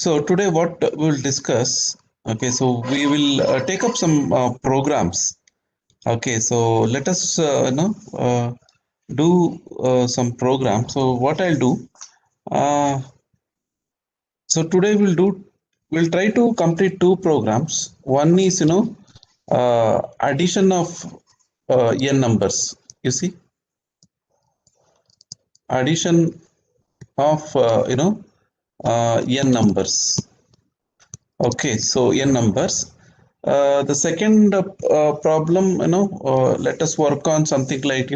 So today what we'll discuss, okay, so we will take up some programs. Okay, so let us do some program. So what I'll do, uh, so today we'll try to complete two programs. One is addition of n numbers. You see, addition of n numbers. Okay, so n numbers. The second problem, let us work on something like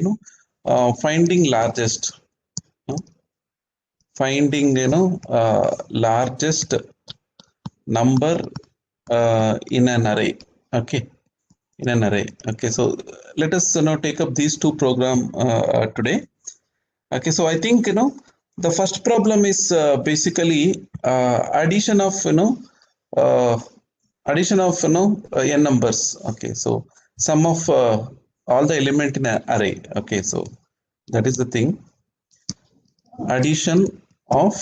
finding largest, you know, finding largest number in an array. Okay, in an array. Okay, so let us take up these two program today. Okay, so I think the first problem is basically addition of uh, addition of n numbers. Okay, so sum of all the element in an array. Okay, so that is the thing. Addition of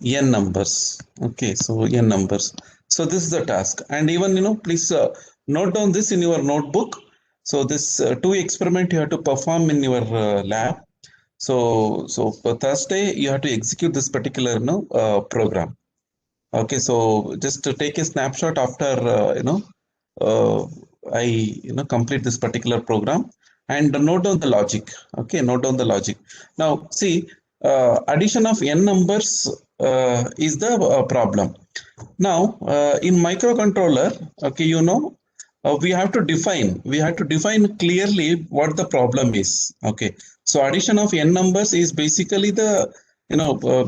n numbers. Okay, so n numbers. So this is the task, and even please note down this in your notebook. So this two experiment you have to perform in your lab. So for Thursday you have to execute this particular program. Okay, so just to take a snapshot after uh, I complete this particular program and note down the logic. Okay, note down the logic. Now see, addition of n numbers is the problem. Now in microcontroller, okay, we have to define clearly what the problem is. Okay, so addition of n numbers is basically the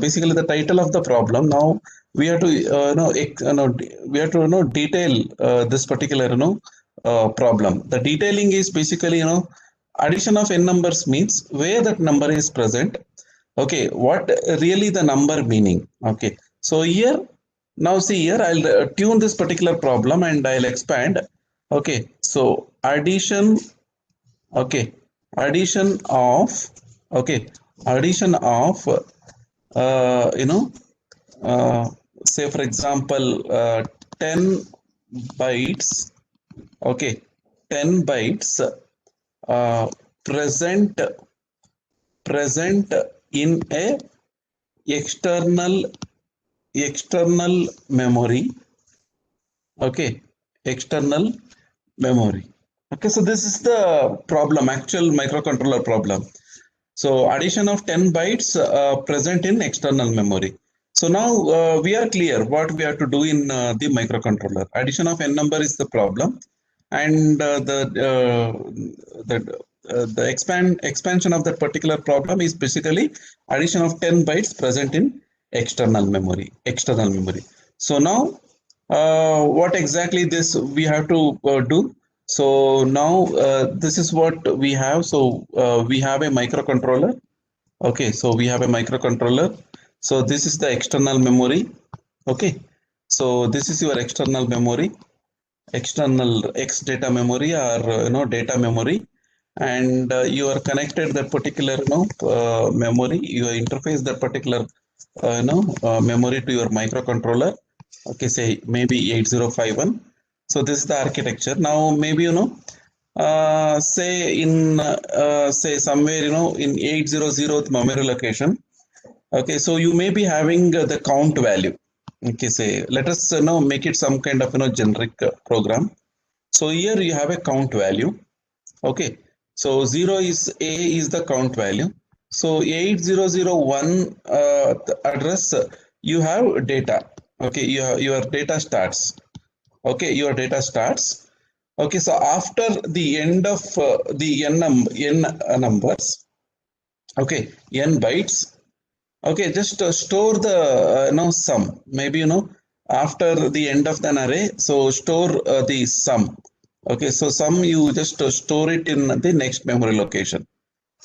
basically the title of the problem. Now we have to we have to detail this particular problem. The detailing is basically addition of n numbers means where that number is present. Okay, what really the number meaning. Okay, so here, now see here, I'll tune this particular problem and I'll expand. Okay, so addition. Okay, addition of. Okay, addition of. Uh, you know, say for example, 10 bytes. Okay, 10 bytes uh, present present in a external memory. Okay, external memory. Okay, so this is the problem, actual microcontroller problem. So addition of 10 bytes present in external memory. So now we are clear what we have to do in the microcontroller. Addition of n number is the problem, and the expansion of that particular problem is basically addition of 10 bytes present in external memory. External memory. So now what exactly this we have to do? So now this is what we have. So we have a microcontroller. Okay, so we have a microcontroller. So this is the external memory. Okay, so this is your external memory, external X data memory, or data memory, and you are connected that particular memory. You interface that particular memory to your microcontroller. Okay, say maybe 8051. So this is the architecture. Now maybe say in say somewhere in 800th memory location. Okay, so you may be having the count value. Okay, say let us make it some kind of generic program. So here you have a count value. Okay, so 0 is A is the count value. So 8001 the address, you have data. Okay, your data starts. Okay, your data starts. Okay, so after the end of the n numbers, okay, n bytes. Okay, just store the sum. Maybe after the end of an array, so store the sum. Okay, so sum you just store it in the next memory location.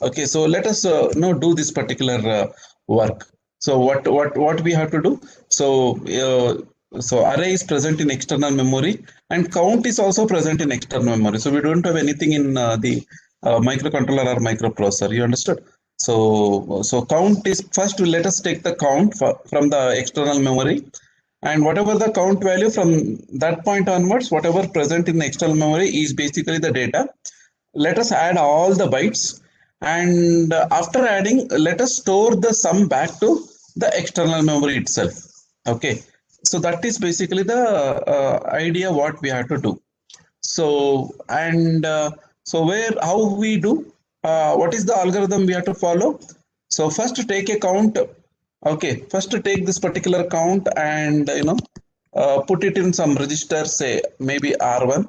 Okay, so let us do this particular work. So what we have to do? So array is present in external memory and count is also present in external memory. So we don't have anything in the microcontroller or microprocessor. You understood? So count is first. Let us take the count from the external memory. and whatever the count value from that point onwards, whatever present in the external memory is basically the data. Let us add all the bytes, and after adding, let us store the sum back to the external memory itself. Okay, so that is basically the idea what we have to do. So, and so where, how we do, what is the algorithm we have to follow? So first take a count. Okay, first take this particular count and put it in some register, say maybe R1.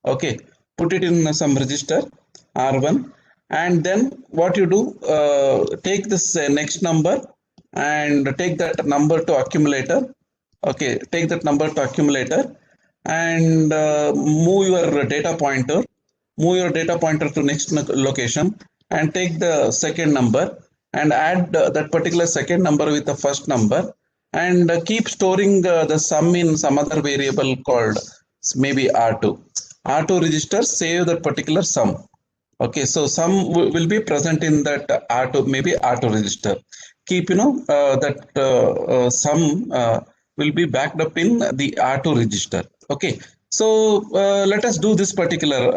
Okay, put it in some register R1, and then what you do, take this next number and take that number to accumulator. Okay, take that number to accumulator, and move your data pointer, to next location, and take the second number and add that particular second number with the first number, and keep storing the sum in some other variable called maybe R2. R2 register, save that particular sum. Okay, so sum will be present in that R2, maybe R2 register. Keep, that sum will be backed up in the R2 register. Okay, so let us do this particular,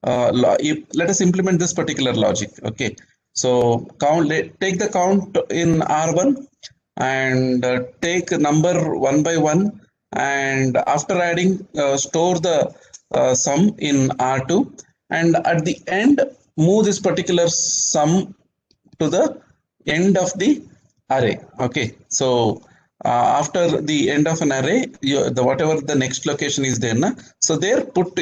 let us implement this particular logic. Okay, so take the count in R1 and take number one by one, and after adding, store the sum in R2, and at the end move this particular sum to the end of the array. Okay, so after the end of an array, whatever the next location is there, so there put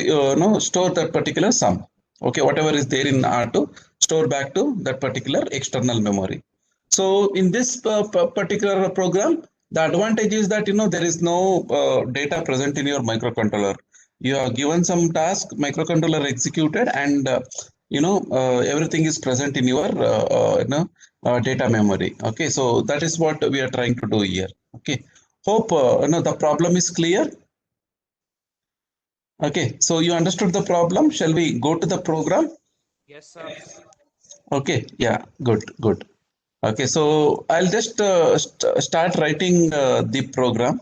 store that particular sum. Okay, whatever is there in R2, store back to that particular external memory. So in this particular program, the advantage is that there is no data present in your microcontroller. You are given some task, microcontroller executed, and everything is present in your data memory. Okay, so that is what we are trying to do here. Okay, hope the problem is clear. Okay, so you understood the problem. Shall we go to the program? Yes, sir. Okay, yeah, good. Okay, so I'll just start writing the program.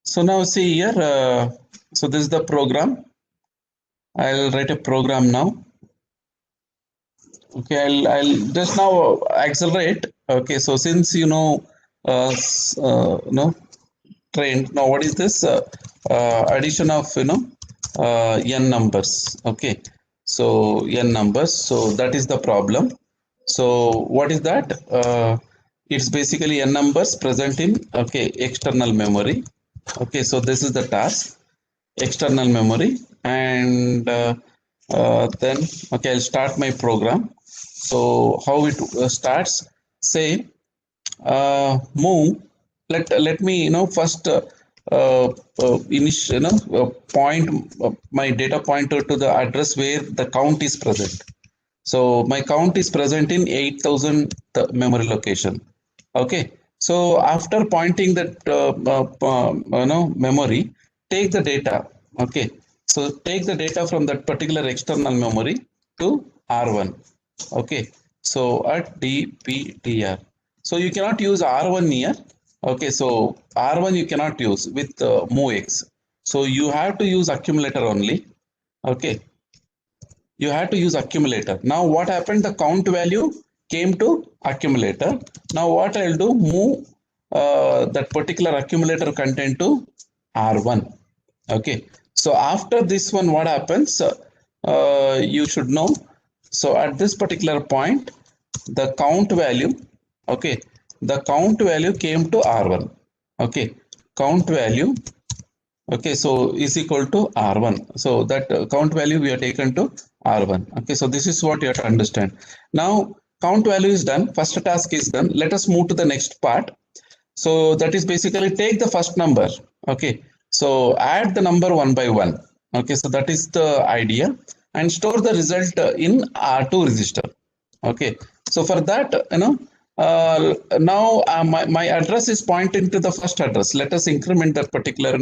So now see here, so this is the program. I'll write a program now. Okay, I'll just now accelerate. Okay, so since trained, now what is this addition of n numbers? Okay, so n numbers. So that is the problem. So what is that? It's basically n numbers present in external memory. Okay, so this is the task, external memory, and then I'll start my program. So how it starts? Say move. Let me first point my data pointer to the address where the count is present. So my count is present in 8000 memory location. Okay. So after pointing that memory, take the data. Okay. So take the data from that particular external memory to R1. Okay. So at dptr. So you cannot use R1 here. Okay. So R1 you cannot use with MOVX. So you have to use accumulator only. Okay. You have to use accumulator. Now what happened? The count value came to accumulator. Now what I'll do, move that particular accumulator content to R1. Okay. So after this one, what happens? You should know. So at this particular point, the count value, okay, the count value came to R1. Okay. Count value, okay, so is equal to R1. So that count value we are taken to R1. Okay, so this is what you have to understand. Now count value is done. First task is done. Let us move to the next part. So that is basically take the first number. Okay, so add the number one by one. Okay, so that is the idea, and store the result in R2 register. Okay, so for that, now my address is pointing to the first address. Let us increment that particular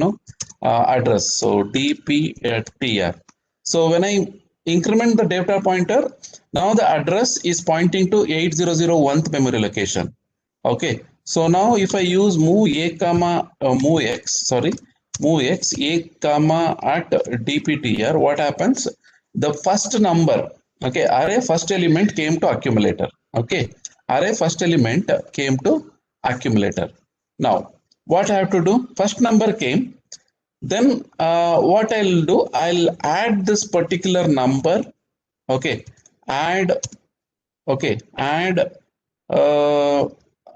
address. So dptr. So when I increment the data pointer. Now the address is pointing to 8001th memory location. Okay, so now if I use move a comma move x, sorry, move x a comma at dptr, what happens? The first number, okay, array first element came to accumulator. Okay, array first element came to accumulator. Now what I have to do? First number came. Then what I'll do? I'll add this particular number. Okay, add. Okay, add. Uh,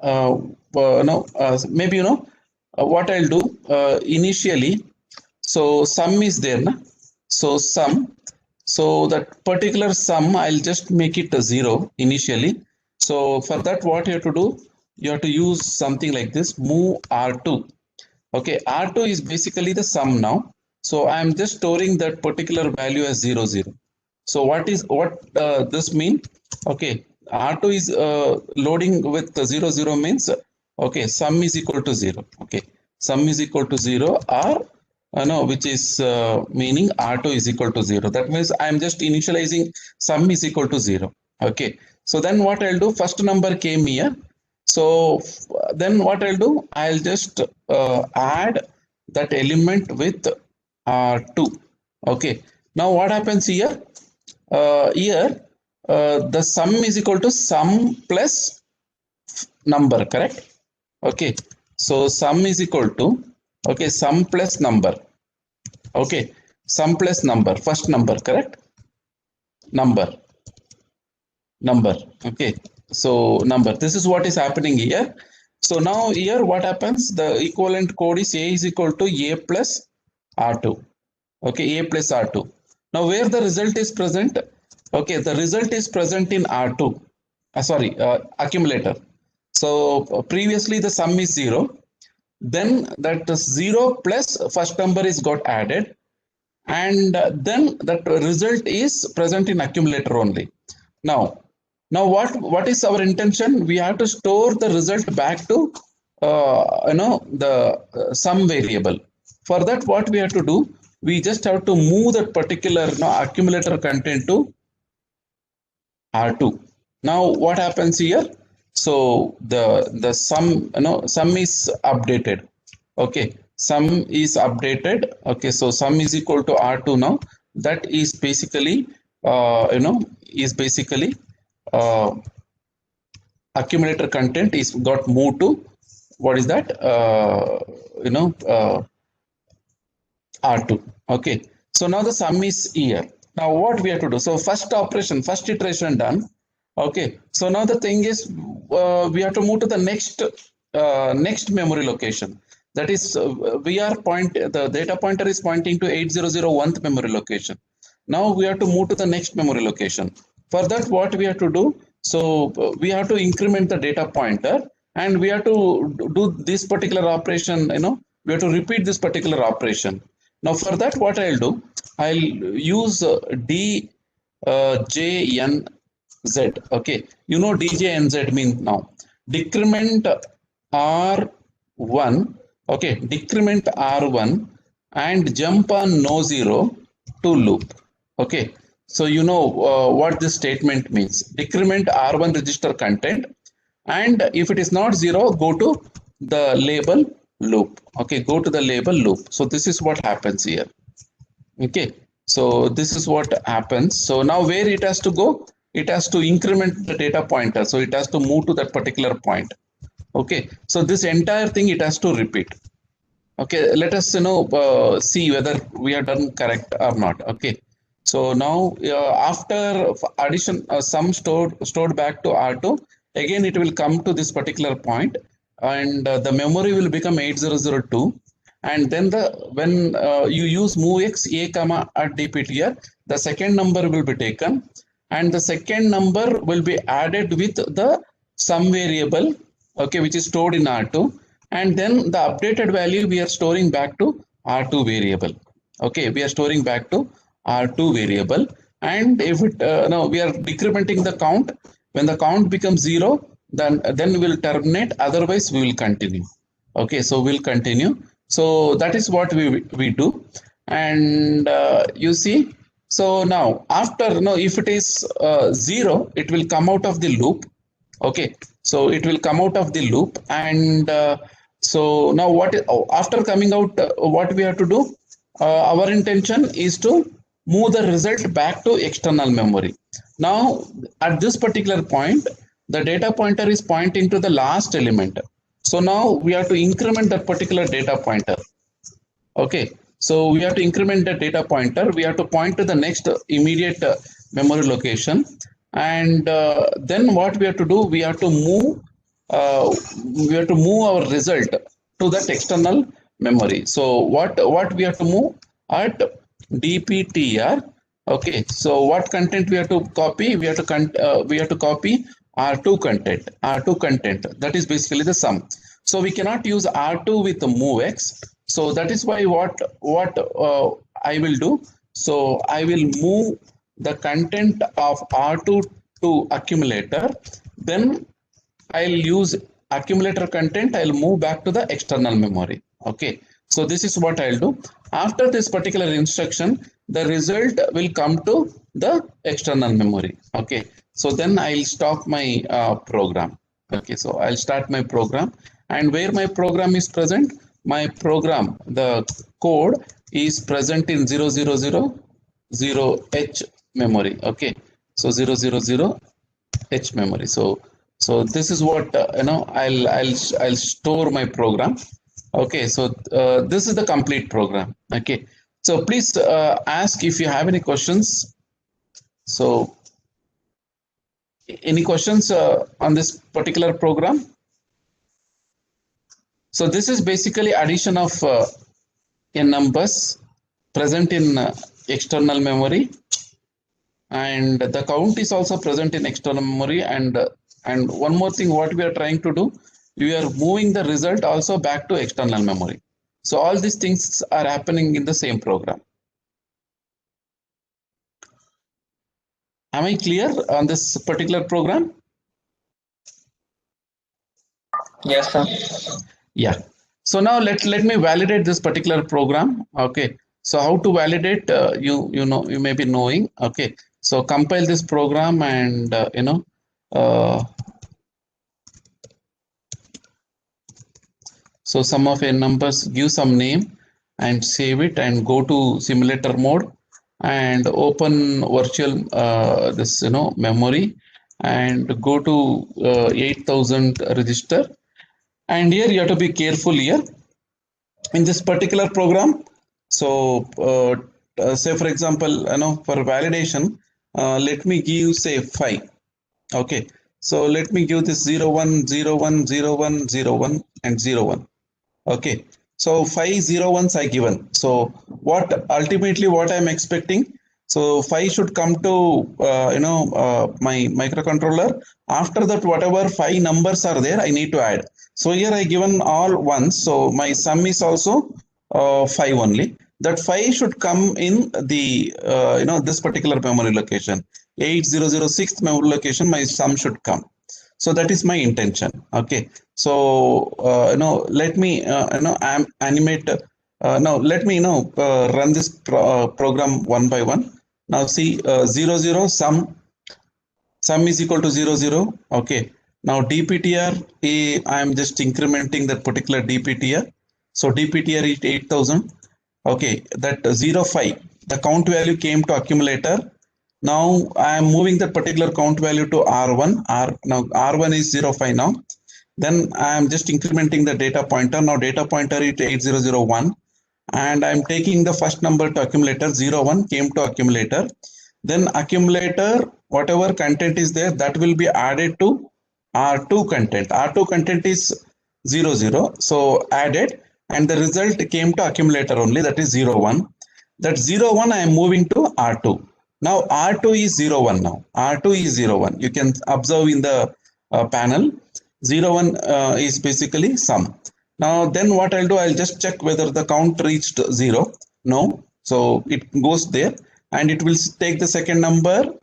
no, maybe what I'll do initially. So sum is there, na? So sum. So that particular sum, I'll just make it a 0 initially. So for that, what you have to do? You have to use something like this. Move R2. Okay, R2 is basically the sum now. So I'm just storing that particular value as 0, 0. So what this mean? Okay, R2 is loading with 0, 0 means, okay, sum is equal to 0. Okay, sum is equal to 0 or no, which is meaning R2 is equal to 0. That means I'm just initializing sum is equal to 0. Okay, so then what I'll do, first number came here. So then what I'll do, I'll just add that element with R2. Okay, now what happens here? The sum is equal to sum plus number, correct? Okay, so sum is equal to, okay, sum plus number. Okay, sum plus number, first number, correct? Number. Okay, so number, this is what is happening here. So now here what happens? The equivalent code is A is equal to A plus R2. Okay, A plus R2. Now where the result is present? Okay, the result is present in R2. Accumulator. So previously the sum is 0. Then that 0 plus first number is got added. And then that result is present in accumulator only. Now what is our intention? We have to store the result back to the sum variable. For that, what we have to do? We just have to move that particular accumulator content to R2. Now what happens here? So the sum sum is updated. Okay, sum is updated. Okay, so sum is equal to R2 now. That is basically accumulator content is got moved to what is that R2. Okay, so now the sum is here. Now what we have to do? So first iteration done. Okay, so now the thing is we have to move to the next memory location. That is the data pointer is pointing to 8001th memory location. Now we have to move to the next memory location. For that, what we have to do? So we have to increment the data pointer, and we have to do this particular operation. We have to repeat this particular operation. Now for that, what I'll do? I'll use DJNZ. Okay, DJNZ means now decrement R1. Okay, decrement R1 and jump on no 0 to loop. Okay, so what this statement means. Decrement R1 register content, and if it is not 0, go to the label loop. Okay, go to the label loop. So this is what happens here. Okay, so this is what happens. So now where it has to go? It has to increment the data pointer. So it has to move to that particular point. Okay, so this entire thing it has to repeat. Okay, let us see whether we are done correct or not. Okay, so now after addition sum stored back to R2, again it will come to this particular point, and the memory will become 8002. And then when you use MOVX A comma at dptr, the second number will be taken, and the second number will be added with the sum variable, okay, which is stored in R2, and then the updated value we are storing back to R2 variable. Okay, we are storing back to R2 variable, and if it we are decrementing the count. When the count becomes 0, then we will terminate. Otherwise, we will continue. Okay, so we'll continue. So that is what we do, and you see. So now after, if it is 0, it will come out of the loop. Okay, so it will come out of the loop, and so now after coming out, what we have to do? Our intention is to move the result back to external memory. Now at this particular point, the data pointer is pointing to the last element. So now we have to increment that particular data pointer. Okay, so we have to increment the data pointer. We have to point to the next immediate memory location, and then what we have to do? We have to move. Our result to that external memory. So what we have to move at DPTR. Okay, so what content we have to copy? We have to copy R2 content. R2 content, that is basically the sum. So we cannot use R2 with the MoveX. So that is why what I will do. So I will move the content of R2 to accumulator. Then I'll use accumulator content. I'll move back to the external memory. Okay. So this is what I'll do. After this particular instruction, the result will come to the external memory. Okay. So then I'll stop my program. Okay. So I'll start my program, and where my program is present, my program, the code is present in 0000H memory. Okay. So 000H memory. So this is what I'll store my program. Okay, so this is the complete program. Okay, so please ask if you have any questions. So any questions on this particular program? So this is basically addition of n numbers present in external memory, and the count is also present in external memory. And one more thing, what we are trying to do, we are moving the result also back to external memory. So all these things are happening in the same program. Am I clear on this particular program? Yes, sir. Yeah. So now let me validate this particular program. Okay. So how to validate? You may be knowing. Okay. So compile this program, and so sum of n numbers, give some name and save it, and go to simulator mode and open virtual memory, and go to 8000 register. And here you have to be careful here in this particular program. So say for example, for validation, let me give say 5. Okay, so let me give this 0 1 0 1 0 1 0 1 and 0 1. Okay, so 5 0 1s I given. So what ultimately what I'm expecting, so 5 should come to my microcontroller. After that, whatever 5 numbers are there, I need to add. So here I given all ones. So my sum is also 5 only. That 5 should come in the this particular memory location, 8006th memory location. My sum should come. So that is my intention. Okay. So let me animate. Now let me run this program one by one. Now see 00 sum is equal to 00. Okay. Now DPTR, I am just incrementing that particular DPTR. So DPTR is 8000. Okay, that 05, the count value came to accumulator. Now I am moving that particular count value to R1. Now R1 is 05 now. Then I am just incrementing the data pointer. Now data pointer is 8001. And I am taking the first number to accumulator. 01 came to accumulator. Then accumulator, whatever content is there, that will be added to R2 content. R2 content is 00. So added, and the result came to accumulator only, that is 01. That 01 I am moving to R2. Now R2 is 01 now. R2 is 01. You can observe in the panel. 01 is basically sum. Now then what I'll do, I'll just check whether the count reached 0. No. So it goes there, and it will take the second number,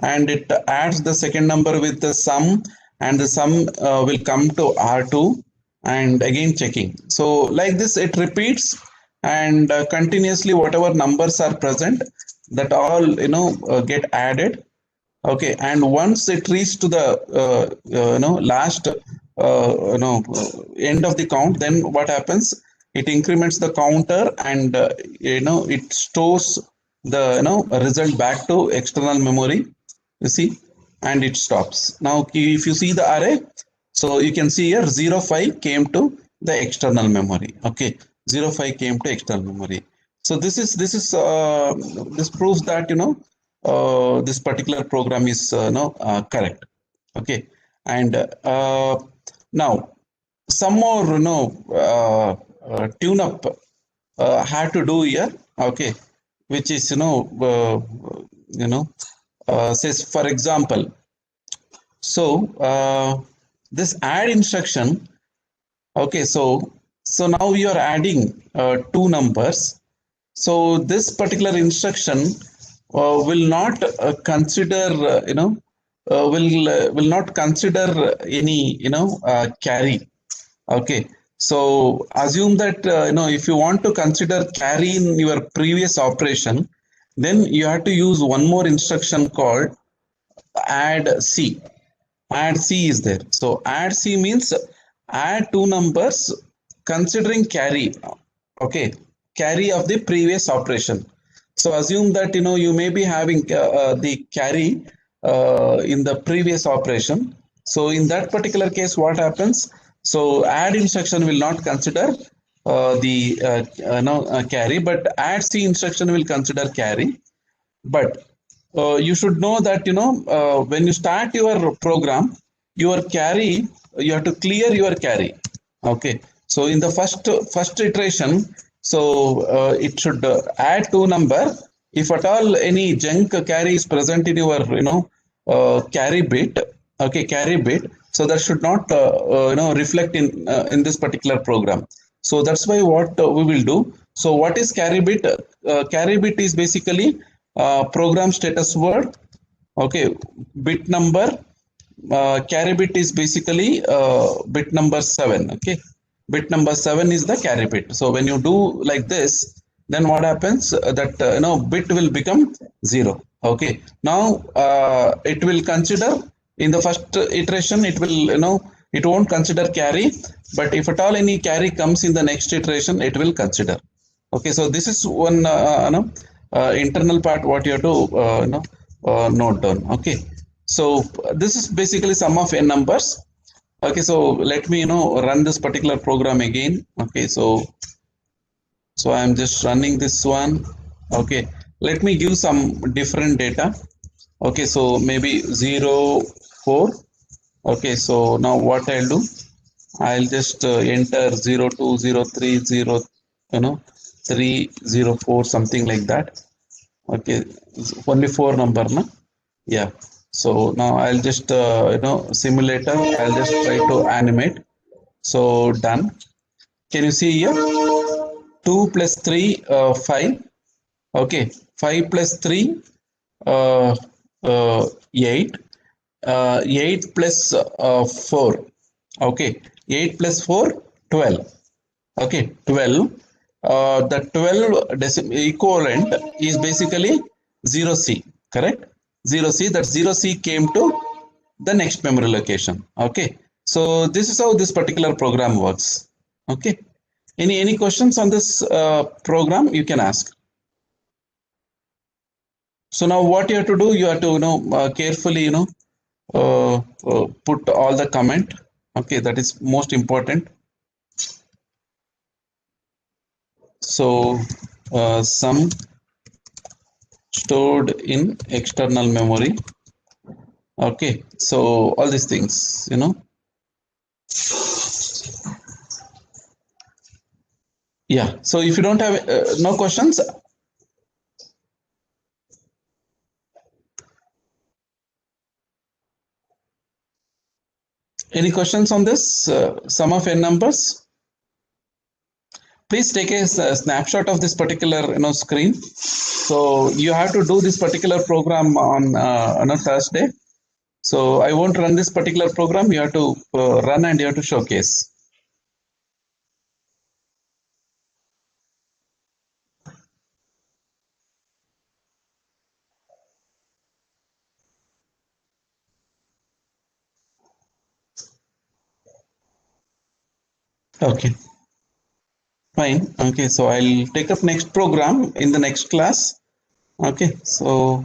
and it adds the second number with the sum, and the sum will come to R2, and again checking. So like this it repeats, and continuously whatever numbers are present, that all get added. Okay, and once it reaches to the last end of the count, then what happens? It increments the counter, and it stores the result back to external memory. You see, and it stops. Now, if you see the array, so you can see here 05 came to the external memory. Okay, 05 came to external memory. So this proves that this particular program is correct. Okay, and now some more tune up had to do here. Okay, which is says, for example, so this add instruction. Okay, so now you are adding two numbers. So this particular instruction will not consider will not consider any carry. Okay, so assume that if you want to consider carry in your previous operation, then you have to use one more instruction called add C. Add C is there. So add C means add two numbers considering carry. Okay, carry of the previous operation. So assume that you may be having the carry in the previous operation. So in that particular case, what happens? So add instruction will not consider the carry, but add C instruction will consider carry. But you should know that when you start your program, your carry, you have to clear your carry. Okay, so in the first iteration, so it should add two number. If at all any junk carry is present in your carry bit, okay, carry bit, so that should not reflect in this particular program. So that's why what we will do. So what is carry bit? Carry bit is basically program status word. Okay, bit number. Carry bit is basically bit number 7. Okay, bit number 7 is the carry bit. So when you do like this, then what happens? That bit will become 0. Okay, now it will consider in the first iteration, it will it won't consider carry, but if at all any carry comes in the next iteration, it will consider. Okay, so this is one internal part what you have to note down. Okay, so this is basically sum of n numbers. Okay, so let me run this particular program again. Okay, so I'm just running this one. Okay, let me give some different data. Okay, so maybe 0 4. Okay, so now what I'll do, I'll just enter 0 2 0 3 0 3 0 4, something like that. Okay, only 4 number, na? Yeah. So now I'll just simulator, I'll just try to animate. So done. Can you see here? 2 plus 3 5. Okay, 5 plus 3 8. 8 plus 4. Okay, 8 plus 4 12. Okay, 12. The 12 equivalent is basically 0C, correct? 0C, that 0C came to the next memory location. Okay, so this is how this particular program works. Okay, any questions on this program you can ask. So now what you have to do, you have to carefully put all the comment. Okay, that is most important. So some stored in external memory. Okay, so all these things, yeah. So if you don't have no questions, any questions on this sum of n numbers? Please take a snapshot of this particular screen. So you have to do this particular program on a Thursday. So I won't run this particular program. You have to run and you have to showcase. Okay, fine. Okay, so I'll take up next program in the next class. Okay, so